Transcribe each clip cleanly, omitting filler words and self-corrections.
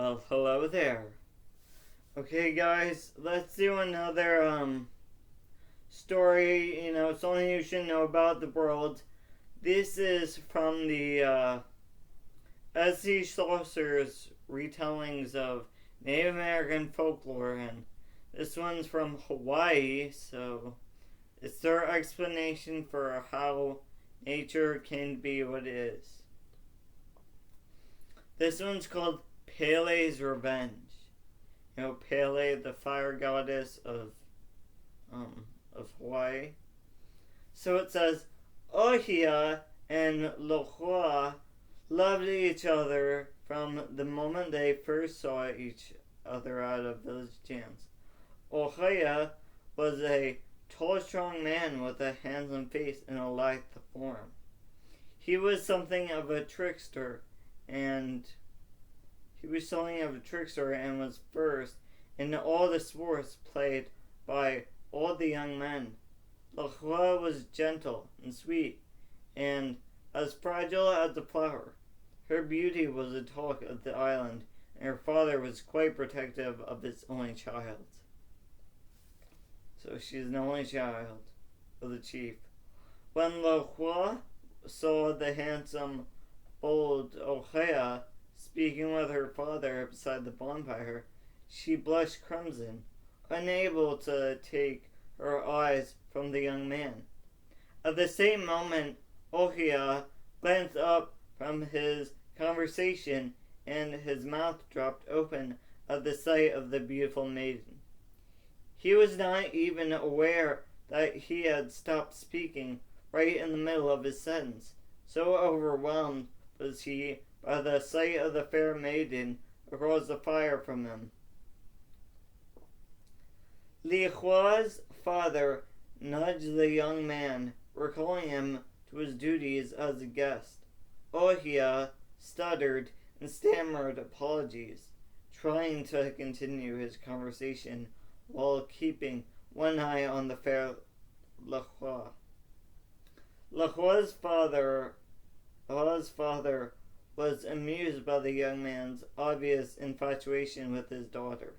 Well, hello there. Okay, guys, let's do another story. Something you should know about the world. This is from the S.C. Chaucer's retellings of Native American folklore, and this one's from Hawaii. So it's their explanation for how nature can be what it is. This one's called Pele's Revenge. Pele, the fire goddess of Hawaii. So it says, Ohia and Lohua loved each other from the moment they first saw each other at a village dance. Ohia was a tall, strong man with a handsome face and a lithe form. He was something of a trickster and was first in all the sports played by all the young men. Lahua was gentle and sweet, and as fragile as a flower. Her beauty was the talk of the island, and her father was quite protective of his only child. So she's an only child of the chief. When Lahua saw the handsome old Ohia speaking with her father beside the bonfire, she blushed crimson, unable to take her eyes from the young man. At the same moment, Ohia glanced up from his conversation, and his mouth dropped open at the sight of the beautiful maiden. He was not even aware that he had stopped speaking right in the middle of his sentence, so overwhelmed was he by the sight of the fair maiden across the fire from him. Li Hua's father nudged the young man, recalling him to his duties as a guest. Ohia stuttered and stammered apologies, trying to continue his conversation while keeping one eye on the fair Lahua. Lahua's father was amused by the young man's obvious infatuation with his daughter.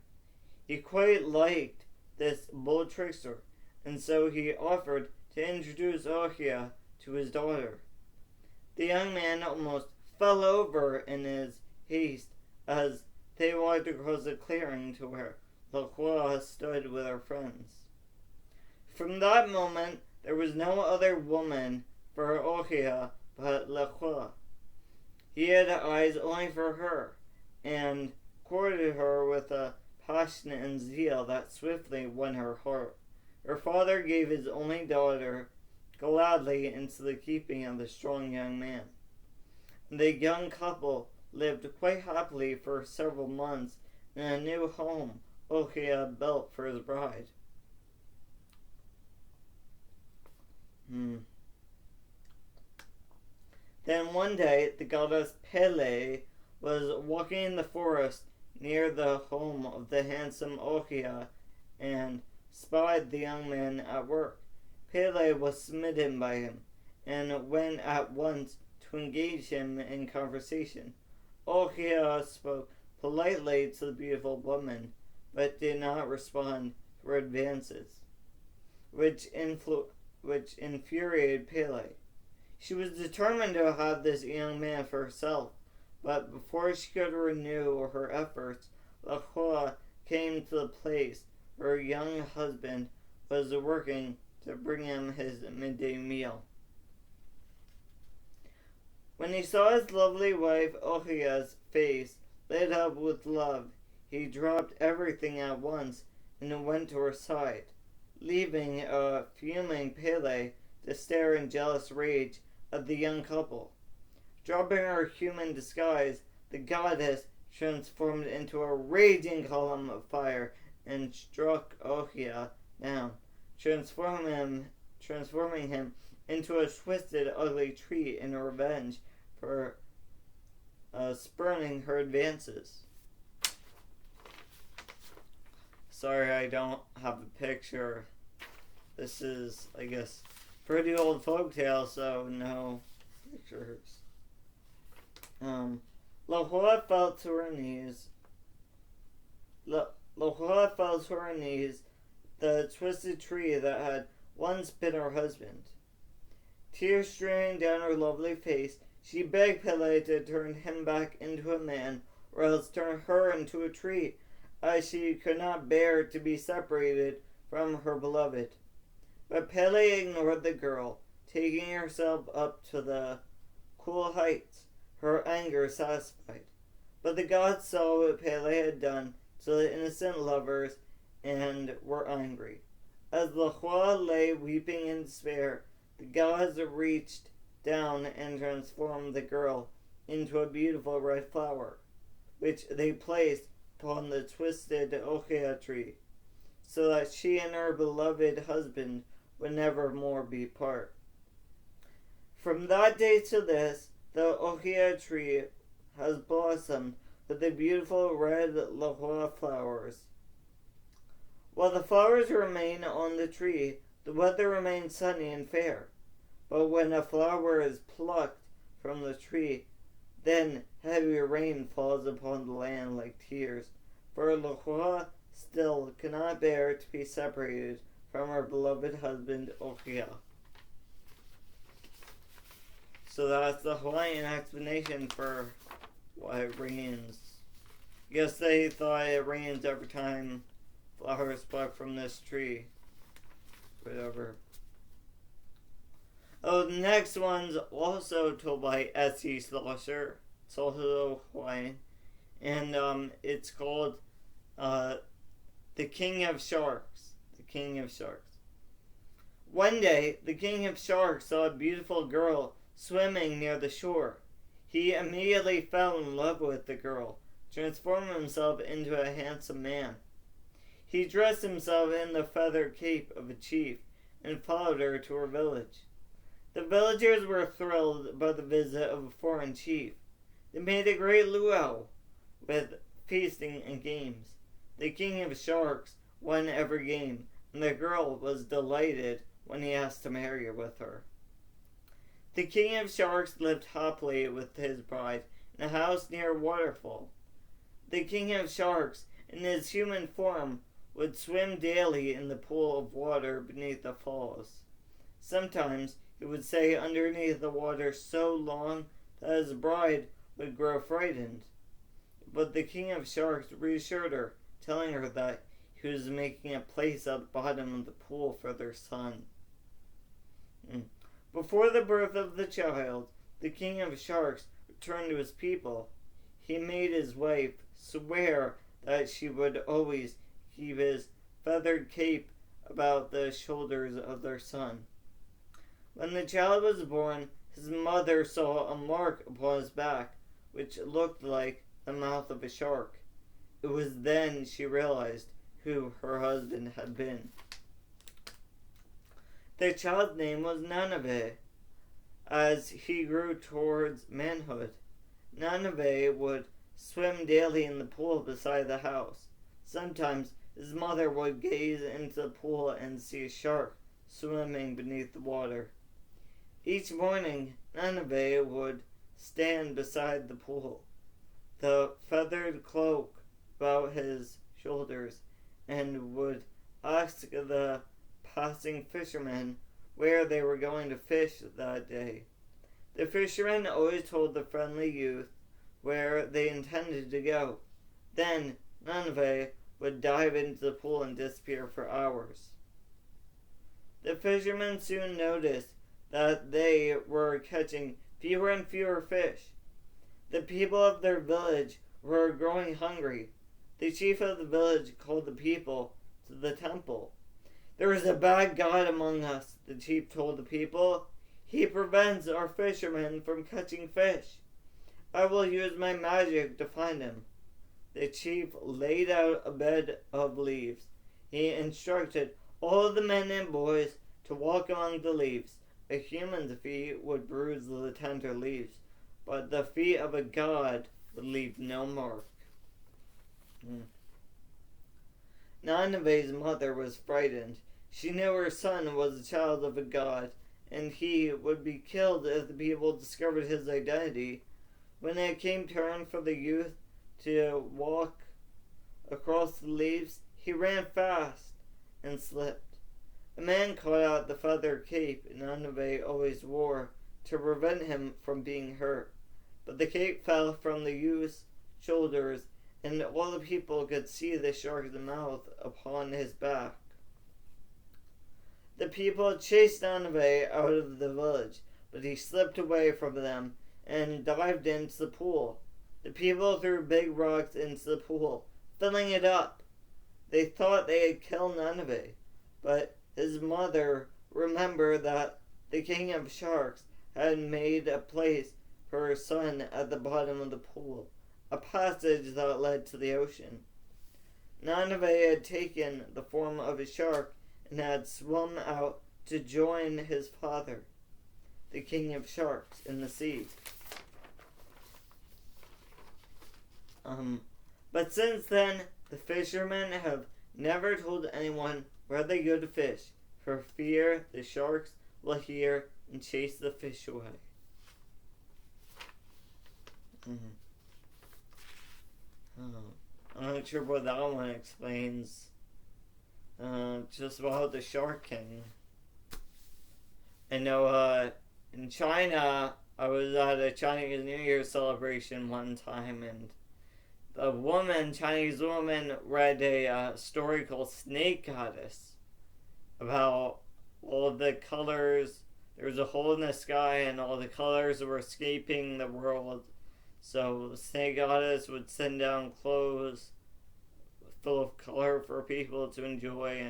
He quite liked this bold trickster, and so he offered to introduce Ohia to his daughter. The young man almost fell over in his haste as they walked across the clearing to where Lahua stood with her friends. From that moment, there was no other woman for Ohia but Lahua. He had eyes only for her, and courted her with a passion and zeal that swiftly won her heart. Her father gave his only daughter gladly into the keeping of the strong young man. The young couple lived quite happily for several months in a new home Ohia built for his bride. Then one day, the goddess Pele was walking in the forest near the home of the handsome Ohia and spied the young man at work. Pele was smitten by him and went at once to engage him in conversation. Ohia spoke politely to the beautiful woman, but did not respond to her advances, which infuriated Pele. She was determined to have this young man for herself, but before she could renew her efforts, Lahua came to the place where her young husband was working to bring him his midday meal. When he saw his lovely wife Ohia's face lit up with love, he dropped everything at once and went to her side, leaving a fuming Pele to stare in jealous rage at the young couple. Dropping her human disguise, the goddess transformed into a raging column of fire and struck Ohia down, transforming him into a twisted, ugly tree in revenge for spurning her advances. Sorry, I don't have a picture. This is, I guess, pretty old folktale, so no pictures. Lahua fell to her knees Lohua fell to her knees, the twisted tree that had once been her husband. Tears streaming down her lovely face, she begged Pele to turn him back into a man, or else turn her into a tree, as she could not bear to be separated from her beloved. But Pele ignored the girl, taking herself up to the cool heights, her anger satisfied. But the gods saw what Pele had done to the innocent lovers and were angry. As Lahua lay weeping in despair, the gods reached down and transformed the girl into a beautiful red flower, which they placed upon the twisted ohia tree, so that she and her beloved husband would never more be apart. From that day to this, the ohia tree has blossomed with the beautiful red lahua flowers. While the flowers remain on the tree, the weather remains sunny and fair. But when a flower is plucked from the tree, then heavy rain falls upon the land like tears, for Lahua still cannot bear to be separated from her beloved husband Ohia. So that's the Hawaiian explanation for why it rains. I guess they thought it rains every time flowers plucked from this tree. Whatever. Oh, the next one's also told by S.E. Slosher. It's also Hawaiian. And it's called The King of Sharks. The King of Sharks. One day, the King of Sharks saw a beautiful girl swimming near the shore. He immediately fell in love with the girl, transforming himself into a handsome man. He dressed himself in the feathered cape of a chief and followed her to her village. The villagers were thrilled by the visit of a foreign chief. They made a great luau with feasting and games. The King of Sharks won every game, and the girl was delighted when he asked to marry with her. The King of Sharks lived happily with his bride in a house near a waterfall. The King of Sharks, in his human form, would swim daily in the pool of water beneath the falls. Sometimes he would stay underneath the water so long that his bride would grow frightened. But the King of Sharks reassured her, telling her that he was making a place at the bottom of the pool for their son. Before the birth of the child, the King of Sharks returned to his people. He made his wife swear that she would always keep his feathered cape about the shoulders of their son. When the child was born, his mother saw a mark upon his back, which looked like the mouth of a shark. It was then she realized who her husband had been. The child's name was Nanabe. As he grew towards manhood, Nanabe would swim daily in the pool beside the house. Sometimes his mother would gaze into the pool and see a shark swimming beneath the water. Each morning, Nanabe would stand beside the pool, the feathered cloak about his shoulders, and would ask the passing fishermen where they were going to fish that day. The fishermen always told the friendly youth where they intended to go. Then Nanabe would dive into the pool and disappear for hours. The fishermen soon noticed that they were catching fewer and fewer fish. The people of their village were growing hungry. The chief of the village called the people to the temple. "There is a bad god among us," the chief told the people. "He prevents our fishermen from catching fish. I will use my magic to find him." The chief laid out a bed of leaves. He instructed all of the men and boys to walk among the leaves. A human's feet would bruise the tender leaves, but the feet of a god would leave no mark. Nanabe's mother was frightened. She knew her son was the child of a god, and he would be killed if the people discovered his identity. When it came turn for the youth to walk across the leaves, he ran fast and slipped. A man caught out the feather cape Nineveh always wore to prevent him from being hurt, but the cape fell from the youth's shoulders, and all the people could see the shark's mouth upon his back. The people chased Nineveh out of the village, but he slipped away from them and dived into the pool. The people threw big rocks into the pool, filling it up. They thought they had killed Nineveh, but his mother remembered that the king of sharks had made a place for her son at the bottom of the pool, a passage that led to the ocean. Nineveh had taken the form of a shark and had swum out to join his father, the king of sharks, in the sea. But since then, the fishermen have never told anyone where they go to fish, for fear the sharks will hear and chase the fish away. I'm not sure what that one explains. Just about the Shark King. I know, in China, I was at a Chinese New Year celebration one time, and the Chinese woman, read a story called Snake Goddess about all of the colors. There was a hole in the sky, and all the colors were escaping the world. So the Snake Goddess would send down clothes full of color for people to enjoy,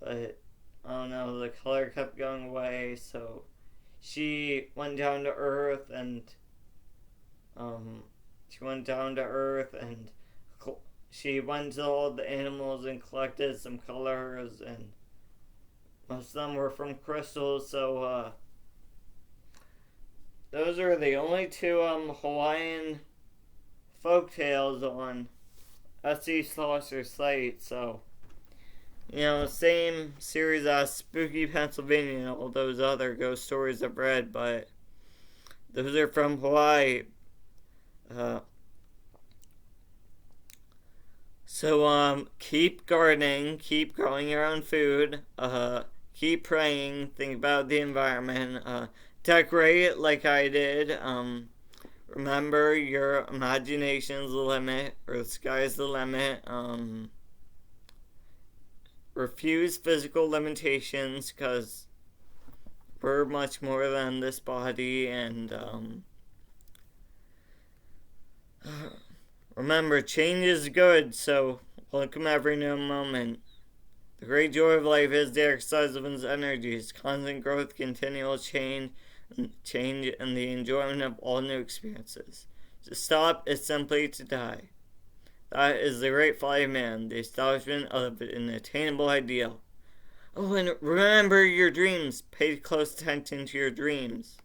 but I don't know, the color kept going away, so she went down to Earth and she went to all the animals and collected some colors, and most of them were from crystals, so those are the only two Hawaiian folk tales on S.E. Slosser's site, so same series as Spooky Pennsylvania and all those other ghost stories I've read, but those are from Hawaii. So keep gardening, keep growing your own food, keep praying, think about the environment, decorate like I did. Remember, your imagination's the limit, or the sky's the limit. Refuse physical limitations, because we're much more than this body, and remember, change is good, so welcome every new moment. The great joy of life is the exercise of one's energies, constant growth, continual change, and the enjoyment of all new experiences. To stop is simply to die. That is the great folly of man, the establishment of an attainable ideal. Oh, and remember your dreams. Pay close attention to your dreams.